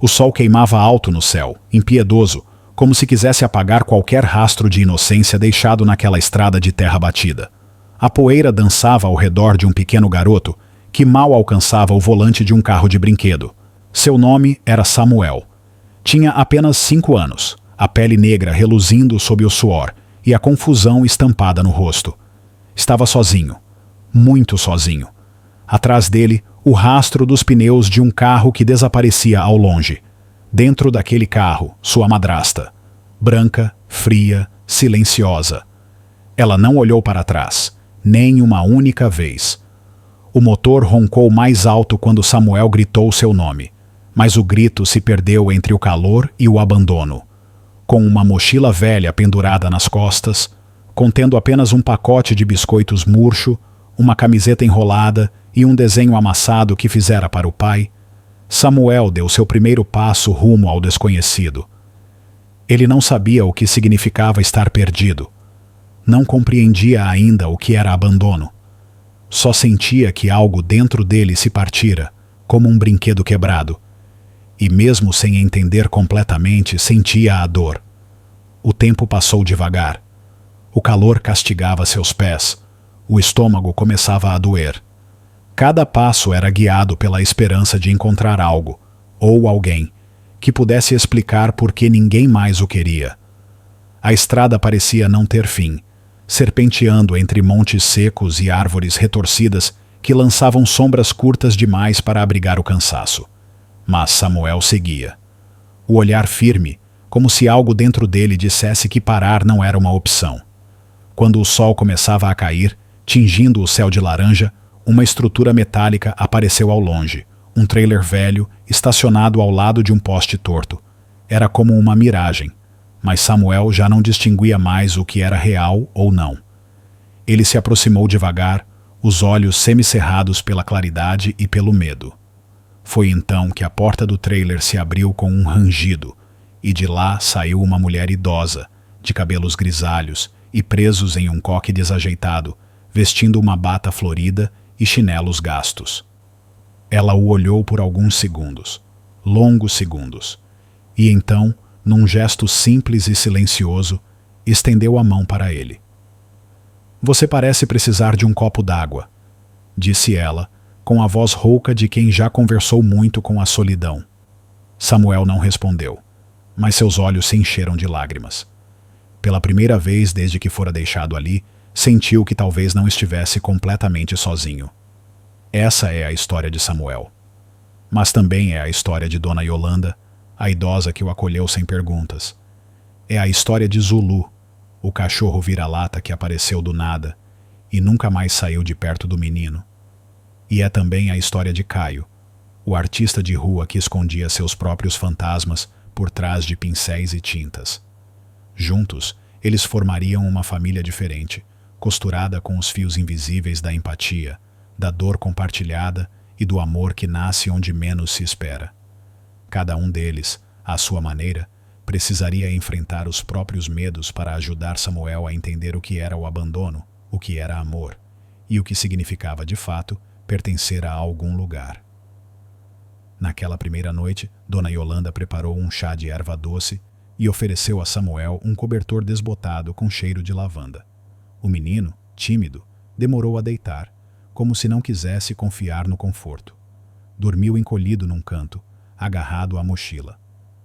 O sol queimava alto no céu, impiedoso, como se quisesse apagar qualquer rastro de inocência deixado naquela estrada de terra batida. A poeira dançava ao redor de um pequeno garoto que mal alcançava o volante de um carro de brinquedo. Seu nome era Samuel. Tinha apenas 5 anos, a pele negra reluzindo sob o suor e a confusão estampada no rosto. Estava sozinho, muito sozinho. Atrás dele, o rastro dos pneus de um carro que desaparecia ao longe. Dentro daquele carro, sua madrasta. Branca, fria, silenciosa. Ela não olhou para trás, nem uma única vez. O motor roncou mais alto quando Samuel gritou seu nome, mas o grito se perdeu entre o calor e o abandono. Com uma mochila velha pendurada nas costas, contendo apenas um pacote de biscoitos murcho, uma camiseta enrolada e um desenho amassado que fizera para o pai, Samuel deu seu primeiro passo rumo ao desconhecido. Ele não sabia o que significava estar perdido. Não compreendia ainda o que era abandono. Só sentia que algo dentro dele se partira, como um brinquedo quebrado. E mesmo sem entender completamente, sentia a dor. O tempo passou devagar. O calor castigava seus pés. O estômago começava a doer. Cada passo era guiado pela esperança de encontrar algo, ou alguém, que pudesse explicar por que ninguém mais o queria. A estrada parecia não ter fim, serpenteando entre montes secos e árvores retorcidas que lançavam sombras curtas demais para abrigar o cansaço. Mas Samuel seguia. O olhar firme, como se algo dentro dele dissesse que parar não era uma opção. Quando o sol começava a cair, tingindo o céu de laranja, uma estrutura metálica apareceu ao longe, um trailer velho, estacionado ao lado de um poste torto. Era como uma miragem, mas Samuel já não distinguia mais o que era real ou não. Ele se aproximou devagar, os olhos semicerrados pela claridade e pelo medo. Foi então que a porta do trailer se abriu com um rangido, e de lá saiu uma mulher idosa, de cabelos grisalhos e presos em um coque desajeitado, vestindo uma bata florida e chinelos gastos. Ela o olhou por alguns segundos, longos segundos, e então, num gesto simples e silencioso, estendeu a mão para ele. "Você parece precisar de um copo d'água", disse ela, com a voz rouca de quem já conversou muito com a solidão. Samuel não respondeu, mas seus olhos se encheram de lágrimas. Pela primeira vez desde que fora deixado ali, sentiu que talvez não estivesse completamente sozinho. Essa é a história de Samuel. Mas também é a história de Dona Yolanda, a idosa que o acolheu sem perguntas. É a história de Zulu, o cachorro vira-lata que apareceu do nada e nunca mais saiu de perto do menino. E é também a história de Caio, o artista de rua que escondia seus próprios fantasmas por trás de pincéis e tintas. Juntos, eles formariam uma família diferente, costurada com os fios invisíveis da empatia, da dor compartilhada e do amor que nasce onde menos se espera. Cada um deles, à sua maneira, precisaria enfrentar os próprios medos para ajudar Samuel a entender o que era o abandono, o que era amor, e o que significava de fato pertencer a algum lugar. Naquela primeira noite, Dona Yolanda preparou um chá de erva doce e ofereceu a Samuel um cobertor desbotado com cheiro de lavanda. O menino, tímido, demorou a deitar, como se não quisesse confiar no conforto. Dormiu encolhido num canto, agarrado à mochila.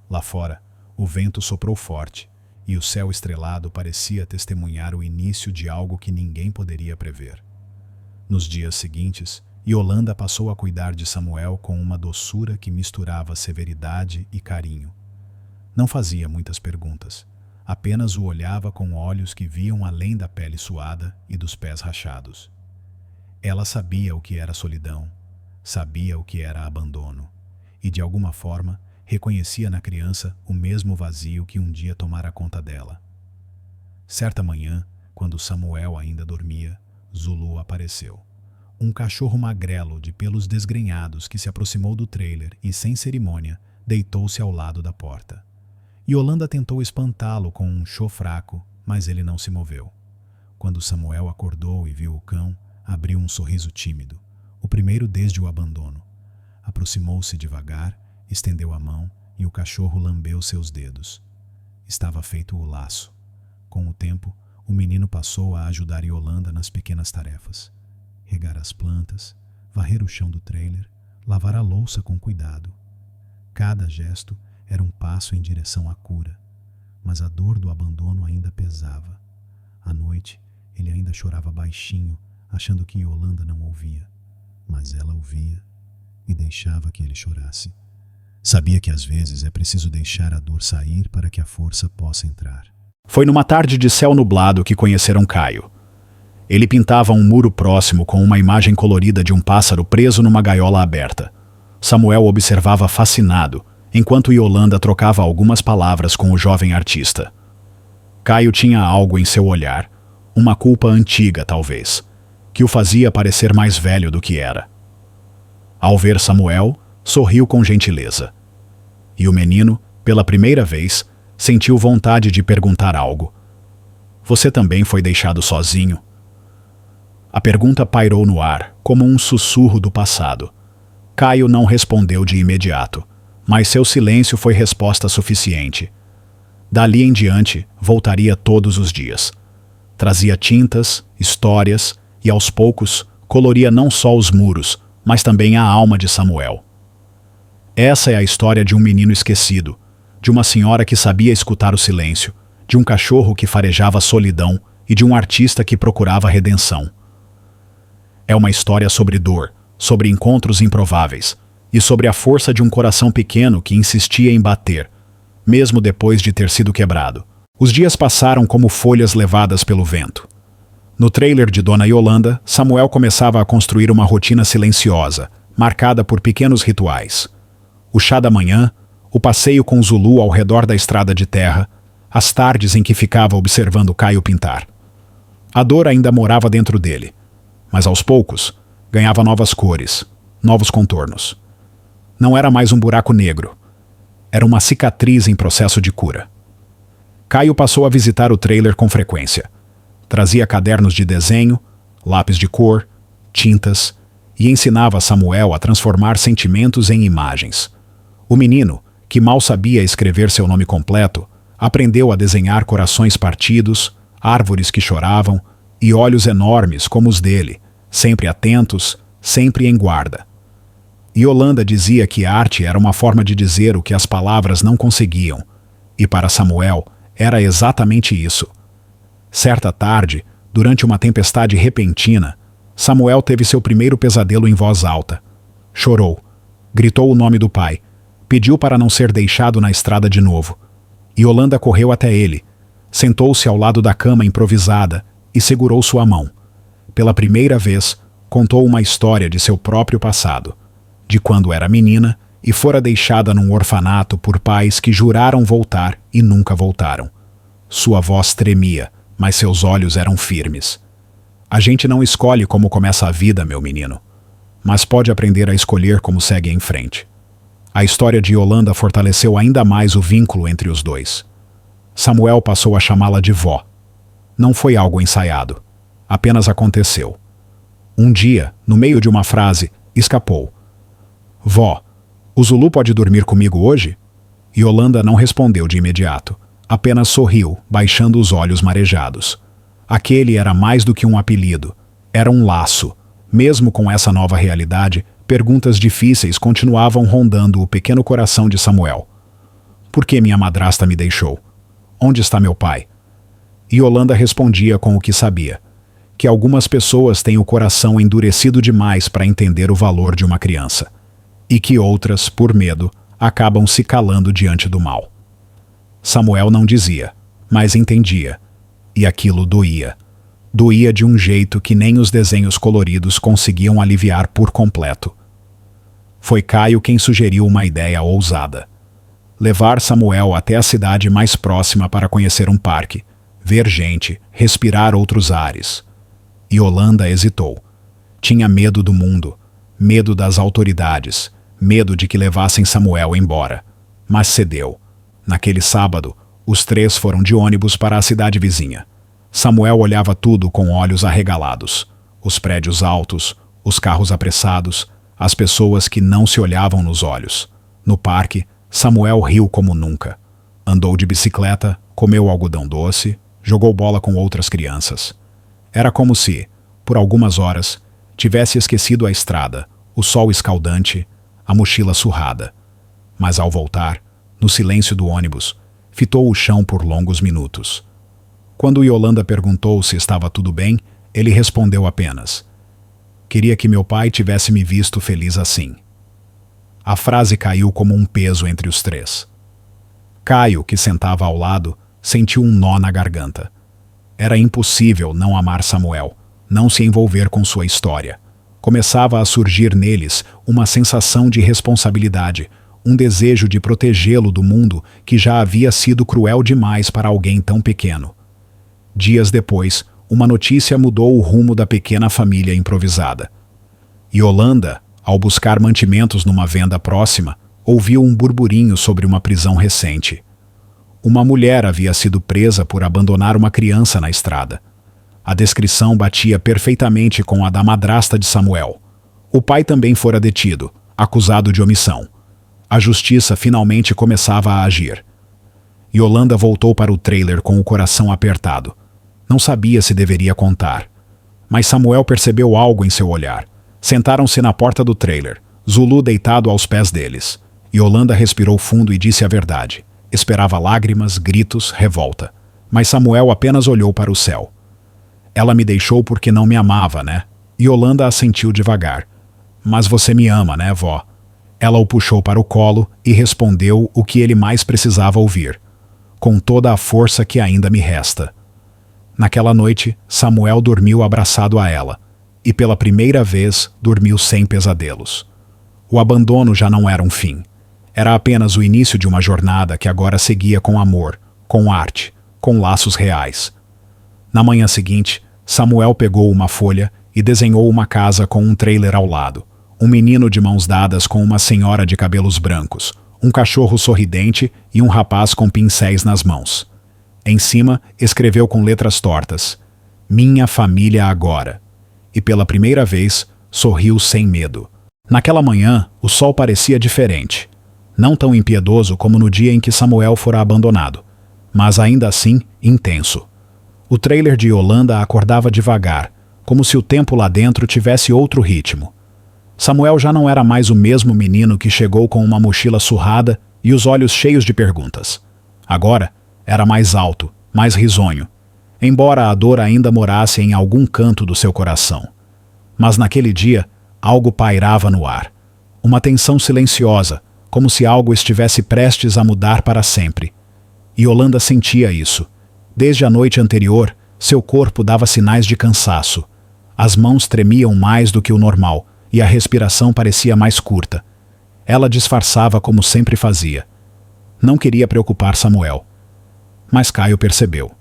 Lá fora, o vento soprou forte e o céu estrelado parecia testemunhar o início de algo que ninguém poderia prever. Nos dias seguintes, Yolanda passou a cuidar de Samuel com uma doçura que misturava severidade e carinho. Não fazia muitas perguntas, apenas o olhava com olhos que viam além da pele suada e dos pés rachados. Ela sabia o que era solidão, sabia o que era abandono, e de alguma forma reconhecia na criança o mesmo vazio que um dia tomara conta dela. Certa manhã, quando Samuel ainda dormia, Zulu apareceu. Um cachorro magrelo de pelos desgrenhados que se aproximou do trailer e, sem cerimônia, deitou-se ao lado da porta. Yolanda tentou espantá-lo com um chô fraco, mas ele não se moveu. Quando Samuel acordou e viu o cão, abriu um sorriso tímido, o primeiro desde o abandono. Aproximou-se devagar, estendeu a mão e o cachorro lambeu seus dedos. Estava feito o laço. Com o tempo, o menino passou a ajudar Yolanda nas pequenas tarefas. Regar as plantas, varrer o chão do trailer, lavar a louça com cuidado. Cada gesto era um passo em direção à cura, mas a dor do abandono ainda pesava. À noite, ele ainda chorava baixinho, achando que Yolanda não ouvia. Mas ela ouvia e deixava que ele chorasse. Sabia que às vezes é preciso deixar a dor sair para que a força possa entrar. Foi numa tarde de céu nublado que conheceram Caio. Ele pintava um muro próximo com uma imagem colorida de um pássaro preso numa gaiola aberta. Samuel observava fascinado, enquanto Yolanda trocava algumas palavras com o jovem artista. Caio tinha algo em seu olhar, uma culpa antiga talvez, que o fazia parecer mais velho do que era. Ao ver Samuel, sorriu com gentileza. E o menino, pela primeira vez, sentiu vontade de perguntar algo. Você também foi deixado sozinho? A pergunta pairou no ar, como um sussurro do passado. Caio não respondeu de imediato, mas seu silêncio foi resposta suficiente. Dali em diante, voltaria todos os dias. Trazia tintas, histórias e, aos poucos, coloria não só os muros, mas também a alma de Samuel. Essa é a história de um menino esquecido, de uma senhora que sabia escutar o silêncio, de um cachorro que farejava a solidão e de um artista que procurava redenção. É uma história sobre dor, sobre encontros improváveis e sobre a força de um coração pequeno que insistia em bater, mesmo depois de ter sido quebrado. Os dias passaram como folhas levadas pelo vento. No trailer de Dona Yolanda, Samuel começava a construir uma rotina silenciosa, marcada por pequenos rituais. O chá da manhã, o passeio com Zulu ao redor da estrada de terra, as tardes em que ficava observando Caio pintar. A dor ainda morava dentro dele, mas aos poucos ganhava novas cores, novos contornos. Não era mais um buraco negro. Era uma cicatriz em processo de cura. Caio passou a visitar o trailer com frequência. Trazia cadernos de desenho, lápis de cor, tintas e ensinava Samuel a transformar sentimentos em imagens. O menino, que mal sabia escrever seu nome completo, aprendeu a desenhar corações partidos, árvores que choravam e olhos enormes como os dele, sempre atentos, sempre em guarda. Yolanda dizia que arte era uma forma de dizer o que as palavras não conseguiam, e para Samuel era exatamente isso. Certa tarde, durante uma tempestade repentina, Samuel teve seu primeiro pesadelo em voz alta. Chorou, gritou o nome do pai, pediu para não ser deixado na estrada de novo. Yolanda correu até ele, sentou-se ao lado da cama improvisada e segurou sua mão. Pela primeira vez, contou uma história de seu próprio passado, de quando era menina e fora deixada num orfanato por pais que juraram voltar e nunca voltaram. Sua voz tremia, mas seus olhos eram firmes. A gente não escolhe como começa a vida, meu menino, mas pode aprender a escolher como segue em frente. A história de Yolanda fortaleceu ainda mais o vínculo entre os dois. Samuel passou a chamá-la de vó. Não foi algo ensaiado. Apenas aconteceu. Um dia, no meio de uma frase, escapou. Vó, o Zulu pode dormir comigo hoje? Yolanda não respondeu de imediato. Apenas sorriu, baixando os olhos marejados. Aquele era mais do que um apelido. Era um laço. Mesmo com essa nova realidade, perguntas difíceis continuavam rondando o pequeno coração de Samuel. Por que minha madrasta me deixou? Onde está meu pai? Yolanda respondia com o que sabia, que algumas pessoas têm o coração endurecido demais para entender o valor de uma criança, e que outras, por medo, acabam se calando diante do mal. Samuel não dizia, mas entendia, e aquilo doía. Doía de um jeito que nem os desenhos coloridos conseguiam aliviar por completo. Foi Caio quem sugeriu uma ideia ousada. Levar Samuel até a cidade mais próxima para conhecer um parque, ver gente, respirar outros ares. Yolanda hesitou. Tinha medo do mundo, medo das autoridades, medo de que levassem Samuel embora. Mas cedeu. Naquele sábado, os três foram de ônibus para a cidade vizinha. Samuel olhava tudo com olhos arregalados. Os prédios altos, os carros apressados, as pessoas que não se olhavam nos olhos. No parque, Samuel riu como nunca. Andou de bicicleta, comeu algodão doce, jogou bola com outras crianças. Era como se, por algumas horas, tivesse esquecido a estrada, o sol escaldante, a mochila surrada. Mas ao voltar, no silêncio do ônibus, fitou o chão por longos minutos. Quando Yolanda perguntou se estava tudo bem, ele respondeu apenas: "Queria que meu pai tivesse me visto feliz assim." A frase caiu como um peso entre os três. Caio, que sentava ao lado, sentiu um nó na garganta. Era impossível não amar Samuel, não se envolver com sua história. Começava a surgir neles uma sensação de responsabilidade, um desejo de protegê-lo do mundo que já havia sido cruel demais para alguém tão pequeno. Dias depois, uma notícia mudou o rumo da pequena família improvisada. Yolanda, ao buscar mantimentos numa venda próxima, ouviu um burburinho sobre uma prisão recente. Uma mulher havia sido presa por abandonar uma criança na estrada. A descrição batia perfeitamente com a da madrasta de Samuel. O pai também fora detido, acusado de omissão. A justiça finalmente começava a agir. Yolanda voltou para o trailer com o coração apertado. Não sabia se deveria contar. Mas Samuel percebeu algo em seu olhar. Sentaram-se na porta do trailer, Zulu deitado aos pés deles. Yolanda respirou fundo e disse a verdade. Esperava lágrimas, gritos, revolta. Mas Samuel apenas olhou para o céu. "Ela me deixou porque não me amava, né?" Yolanda assentiu devagar. "Mas você me ama, né, vó?" Ela o puxou para o colo e respondeu o que ele mais precisava ouvir. "Com toda a força que ainda me resta." Naquela noite, Samuel dormiu abraçado a ela. E pela primeira vez, dormiu sem pesadelos. O abandono já não era um fim. Era apenas o início de uma jornada que agora seguia com amor, com arte, com laços reais. Na manhã seguinte, Samuel pegou uma folha e desenhou uma casa com um trailer ao lado, um menino de mãos dadas com uma senhora de cabelos brancos, um cachorro sorridente e um rapaz com pincéis nas mãos. Em cima, escreveu com letras tortas: "Minha família agora." E pela primeira vez, sorriu sem medo. Naquela manhã, o sol parecia diferente. Não tão impiedoso como no dia em que Samuel fora abandonado, mas ainda assim intenso. O trailer de Yolanda acordava devagar, como se o tempo lá dentro tivesse outro ritmo. Samuel já não era mais o mesmo menino que chegou com uma mochila surrada e os olhos cheios de perguntas. Agora, era mais alto, mais risonho, embora a dor ainda morasse em algum canto do seu coração. Mas naquele dia, algo pairava no ar. Uma tensão silenciosa, como se algo estivesse prestes a mudar para sempre. E Yolanda sentia isso. Desde a noite anterior, seu corpo dava sinais de cansaço. As mãos tremiam mais do que o normal e a respiração parecia mais curta. Ela disfarçava como sempre fazia. Não queria preocupar Samuel. Mas Caio percebeu.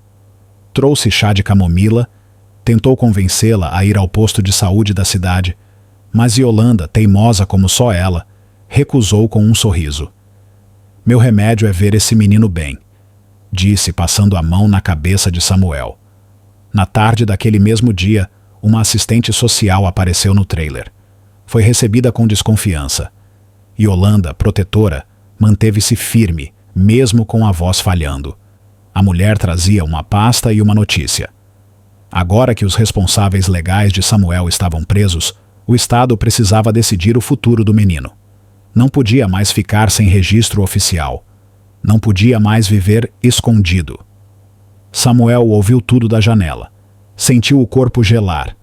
Trouxe chá de camomila, tentou convencê-la a ir ao posto de saúde da cidade, mas Yolanda, teimosa como só ela, recusou com um sorriso. "Meu remédio é ver esse menino bem", disse, passando a mão na cabeça de Samuel. Na tarde daquele mesmo dia, uma assistente social apareceu no trailer. Foi recebida com desconfiança. Yolanda, protetora, manteve-se firme, mesmo com a voz falhando. A mulher trazia uma pasta e uma notícia. Agora que os responsáveis legais de Samuel estavam presos, o Estado precisava decidir o futuro do menino. Não podia mais ficar sem registro oficial. Não podia mais viver escondido. Samuel ouviu tudo da janela. Sentiu o corpo gelar.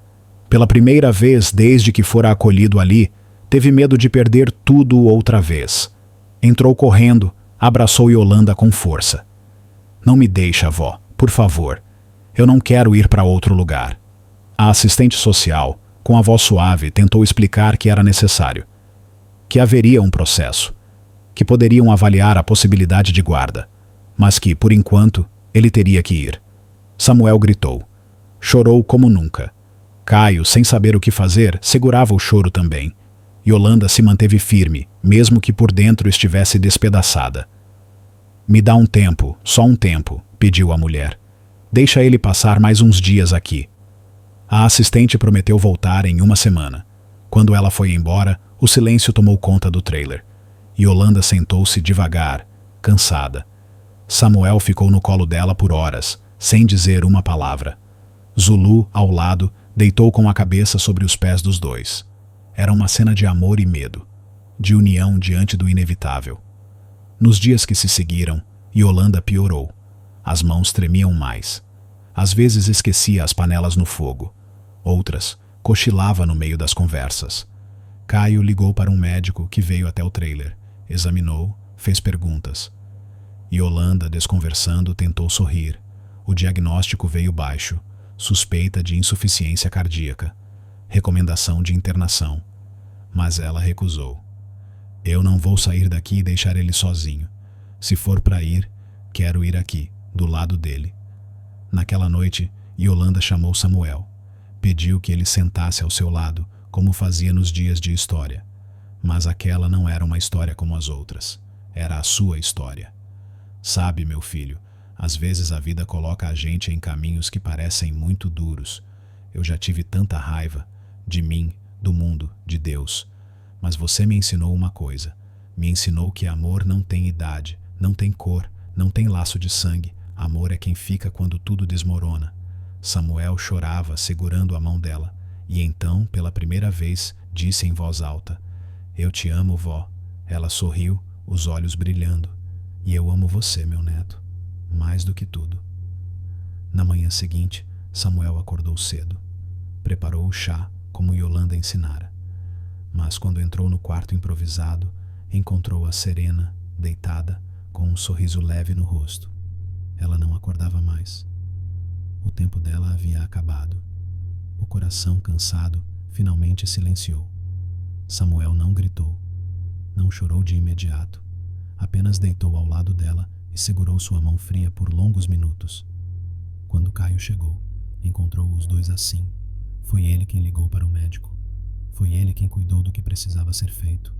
Pela primeira vez desde que fora acolhido ali, teve medo de perder tudo outra vez. Entrou correndo, abraçou Yolanda com força. "Não me deixa, vó, por favor. Eu não quero ir para outro lugar." A assistente social, com a voz suave, tentou explicar que era necessário. Que haveria um processo. Que poderiam avaliar a possibilidade de guarda. Mas que, por enquanto, ele teria que ir. Samuel gritou. Chorou como nunca. Caio, sem saber o que fazer, segurava o choro também. Yolanda se manteve firme, mesmo que por dentro estivesse despedaçada. "Me dá um tempo, só um tempo", pediu a mulher. "Deixa ele passar mais uns dias aqui." A assistente prometeu voltar em uma semana. Quando ela foi embora, o silêncio tomou conta do trailer. Yolanda sentou-se devagar, cansada. Samuel ficou no colo dela por horas, sem dizer uma palavra. Zulu, ao lado, deitou com a cabeça sobre os pés dos dois. Era uma cena de amor e medo, de união diante do inevitável. Nos dias que se seguiram, Yolanda piorou. As mãos tremiam mais. Às vezes esquecia as panelas no fogo. Outras, cochilava no meio das conversas. Caio ligou para um médico que veio até o trailer, examinou, fez perguntas. Yolanda, desconversando, tentou sorrir. O diagnóstico veio baixo, suspeita de insuficiência cardíaca, recomendação de internação. Mas ela recusou. Eu não vou sair daqui e deixar ele sozinho. Se for para ir, quero ir aqui, do lado dele. Naquela noite, Yolanda chamou Samuel. Pediu que ele sentasse ao seu lado, como fazia nos dias de história. Mas aquela não era uma história como as outras. Era a sua história. Sabe, meu filho, às vezes a vida coloca a gente em caminhos que parecem muito duros. Eu já tive tanta raiva, de mim, do mundo, de Deus. Mas você me ensinou uma coisa. Me ensinou que amor não tem idade, não tem cor, não tem laço de sangue. Amor é quem fica quando tudo desmorona. Samuel chorava, segurando a mão dela. E então, pela primeira vez, disse em voz alta: Eu te amo, vó. Ela sorriu, os olhos brilhando. E eu amo você, meu neto. Mais do que tudo. Na manhã seguinte, Samuel acordou cedo. Preparou o chá, como Yolanda ensinara. Mas quando entrou no quarto improvisado, encontrou-a serena, deitada, com um sorriso leve no rosto. Ela não acordava mais. O tempo dela havia acabado. O coração, cansado, finalmente silenciou. Samuel não gritou. Não chorou de imediato. Apenas deitou ao lado dela e segurou sua mão fria por longos minutos. Quando Caio chegou, encontrou os dois assim. Foi ele quem ligou para o médico. Foi ele quem cuidou do que precisava ser feito.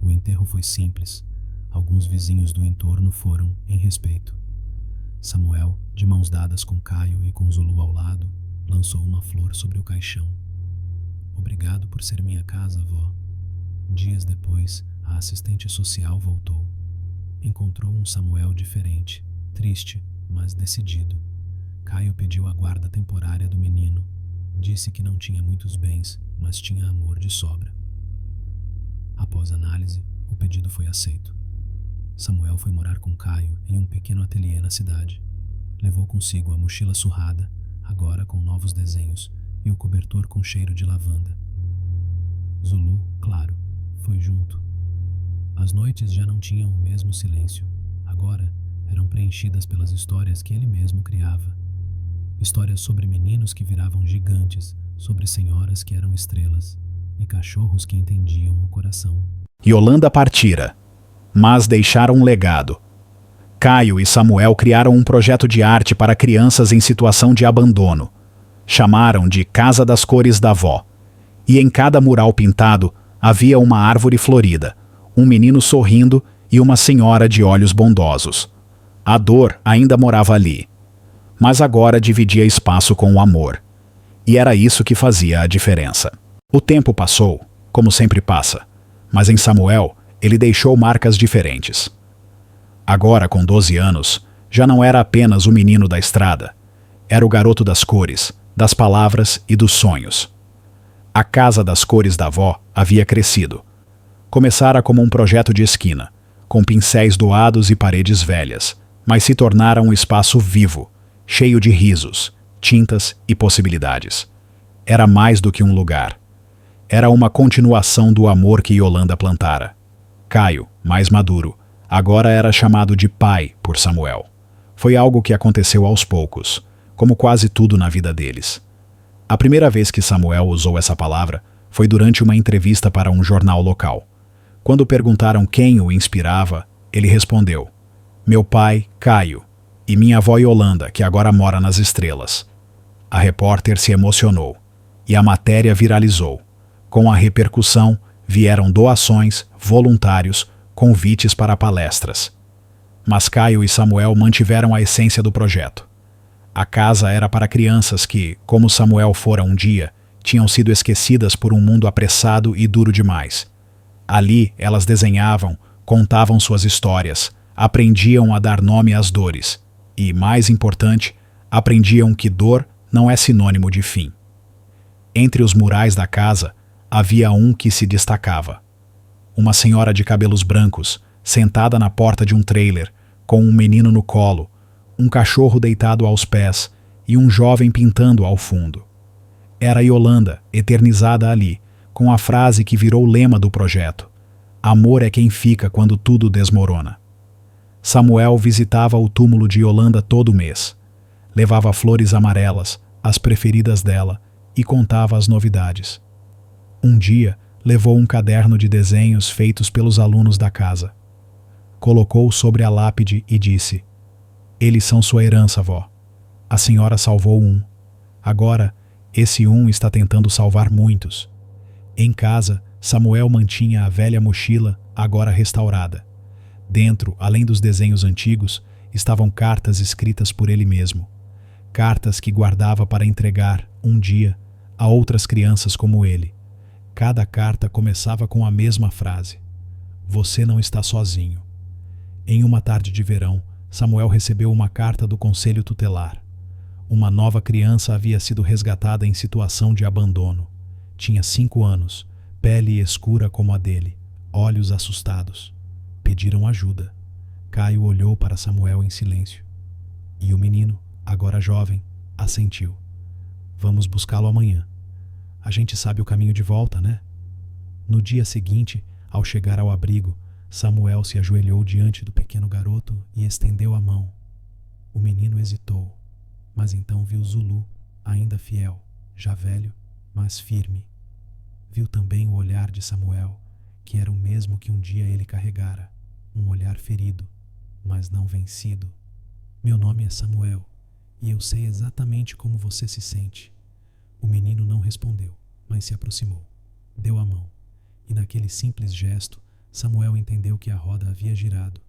O enterro foi simples. Alguns vizinhos do entorno foram, em respeito. Samuel, de mãos dadas com Caio e com Zulu ao lado, lançou uma flor sobre o caixão. Obrigado por ser minha casa, vó. Dias depois, a assistente social voltou. Encontrou um Samuel diferente, triste, mas decidido. Caio pediu a guarda temporária do menino. Disse que não tinha muitos bens, mas tinha amor de sobra. Após análise, o pedido foi aceito. Samuel foi morar com Caio em um pequeno ateliê na cidade. Levou consigo a mochila surrada, agora com novos desenhos, e o cobertor com cheiro de lavanda. Zulu, claro, foi junto. As noites já não tinham o mesmo silêncio. Agora eram preenchidas pelas histórias que ele mesmo criava. Histórias sobre meninos que viravam gigantes, sobre senhoras que eram estrelas, e cachorros que entendiam o coração. Yolanda partira, mas deixaram um legado. Caio e Samuel criaram um projeto de arte para crianças em situação de abandono. Chamaram de Casa das Cores da Vó. E em cada mural pintado havia uma árvore florida, um menino sorrindo e uma senhora de olhos bondosos. A dor ainda morava ali, mas agora dividia espaço com o amor. E era isso que fazia a diferença. O tempo passou, como sempre passa, mas em Samuel ele deixou marcas diferentes. Agora, com 12 anos, já não era apenas o menino da estrada. Era o garoto das cores, das palavras e dos sonhos. A Casa das Cores da Vó havia crescido. Começara como um projeto de esquina, com pincéis doados e paredes velhas, mas se tornara um espaço vivo, cheio de risos, tintas e possibilidades. Era mais do que um lugar. Era uma continuação do amor que Yolanda plantara. Caio, mais maduro, agora era chamado de pai por Samuel. Foi algo que aconteceu aos poucos, como quase tudo na vida deles. A primeira vez que Samuel usou essa palavra foi durante uma entrevista para um jornal local. Quando perguntaram quem o inspirava, ele respondeu: meu pai, Caio, e minha avó Yolanda, que agora mora nas estrelas. A repórter se emocionou, e a matéria viralizou. Com a repercussão, vieram doações, voluntários, convites para palestras. Mas Caio e Samuel mantiveram a essência do projeto. A casa era para crianças que, como Samuel fora um dia, tinham sido esquecidas por um mundo apressado e duro demais. Ali, elas desenhavam, contavam suas histórias, aprendiam a dar nome às dores e, mais importante, aprendiam que dor não é sinônimo de fim. Entre os murais da casa, havia um que se destacava. Uma senhora de cabelos brancos, sentada na porta de um trailer, com um menino no colo, um cachorro deitado aos pés e um jovem pintando ao fundo. Era Yolanda, eternizada ali, com a frase que virou lema do projeto: amor é quem fica quando tudo desmorona. Samuel visitava o túmulo de Yolanda todo mês. Levava flores amarelas, as preferidas dela, e contava as novidades. Um dia, levou um caderno de desenhos feitos pelos alunos da casa. Colocou sobre a lápide e disse: eles são sua herança, vó. A senhora salvou um. Agora, esse um está tentando salvar muitos. Em casa, Samuel mantinha a velha mochila, agora restaurada. Dentro, além dos desenhos antigos, estavam cartas escritas por ele mesmo. Cartas que guardava para entregar, um dia, a outras crianças como ele. Cada carta começava com a mesma frase: você não está sozinho. Em uma tarde de verão, Samuel recebeu uma carta do conselho tutelar. Uma nova criança havia sido resgatada em situação de abandono. Tinha 5 anos, pele escura como a dele, olhos assustados. Pediram ajuda. Caio olhou para Samuel em silêncio. E o menino, agora jovem, assentiu. Vamos buscá-lo amanhã. A gente sabe o caminho de volta, né? No dia seguinte, ao chegar ao abrigo, Samuel se ajoelhou diante do pequeno garoto e estendeu a mão. O menino hesitou, mas então viu Zulu, ainda fiel, já velho, mas firme. Viu também o olhar de Samuel, que era o mesmo que um dia ele carregara, um olhar ferido, mas não vencido. Meu nome é Samuel, e eu sei exatamente como você se sente. O menino não respondeu, mas se aproximou, deu a mão, e naquele simples gesto, Samuel entendeu que a roda havia girado,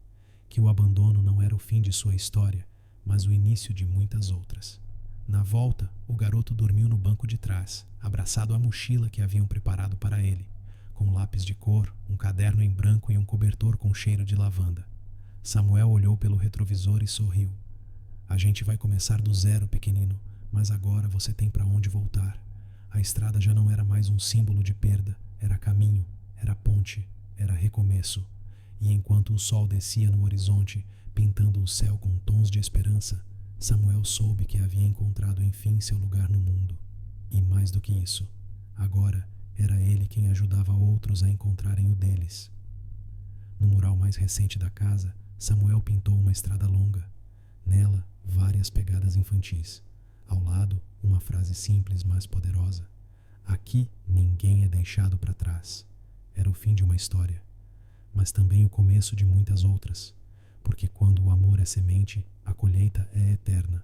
que o abandono não era o fim de sua história, mas o início de muitas outras. Na volta, o garoto dormiu no banco de trás, abraçado à mochila que haviam preparado para ele, com lápis de cor, um caderno em branco e um cobertor com cheiro de lavanda. Samuel olhou pelo retrovisor e sorriu. A gente vai começar do zero, pequenino, mas agora você tem para onde voltar. A estrada já não era mais um símbolo de perda, era caminho, era ponte, era recomeço. E enquanto o sol descia no horizonte, pintando o céu com tons de esperança, Samuel soube que havia encontrado enfim seu lugar no mundo. E mais do que isso, agora era ele quem ajudava outros a encontrarem o deles. No mural mais recente da casa, Samuel pintou uma estrada longa. Nela, várias pegadas infantis. Ao lado, uma frase simples, mas poderosa: aqui ninguém é deixado para trás. Era o fim de uma história, mas também o começo de muitas outras, porque quando o amor é semente, a colheita é eterna.